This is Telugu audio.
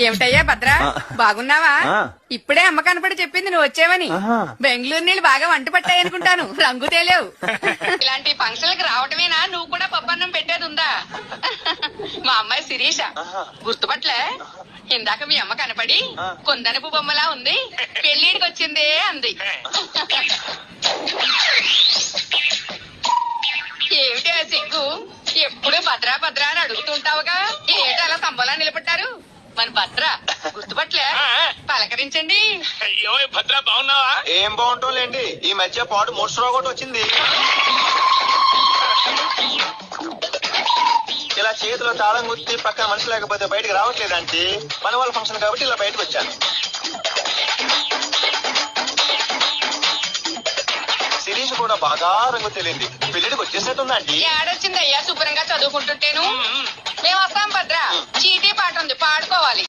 ఏమిటయ్యా భద్ర బాగున్నావా? ఇప్పుడే అమ్మ కనపడి చెప్పింది నువ్వు వచ్చేవని. బెంగళూరు నీళ్ళు బాగా వంట పట్టాయనుకుంటాను, రంగు తేలేవు. ఇలాంటి ఫంక్షన్లకు రావటమేనా? నువ్వు కూడా పప్పన్నం పెట్టేది ఉందా? మా అమ్మాయి శిరీష గుర్తుపట్లే? ఇందాక మీ అమ్మ కనపడి కొందనపు బొమ్మలా ఉంది, పెళ్లిడికి వచ్చిందే అంది. ఏమిటి ఆ సిగ్గు? ఎప్పుడు భద్రా భద్రా అని అడుగుతుంటావుగా, ఏమిటి అలా సంబలా నిలబెట్టారు? మన భద్ర గుర్తుపట్లే? పలకరించండి. అయ్యో భద్ర బాగున్నావా? ఏం బాగుంటాంలేండి, ఈ మధ్య పాటు మోస్టర్ ఒకటి వచ్చింది. ఇలా చేతిలో తాళం గుర్తి పక్కన మనిషి లేకపోతే బయటకు రావట్లేదంటే మన వాళ్ళ ఫంక్షన్ కాబట్టి ఇలా బయటకు వచ్చాను. శిరీష్ కూడా బాగా రంగు తెలియంది, పెళ్లిడికి వచ్చేసినట్టుందండి. ఏడొచ్చిందయ్యా, శుభ్రంగా చదువుకుంటుంటేను. మేము వస్తాం భద్ర, చీటీ పాట ఉంది, పాడుకోవాలి.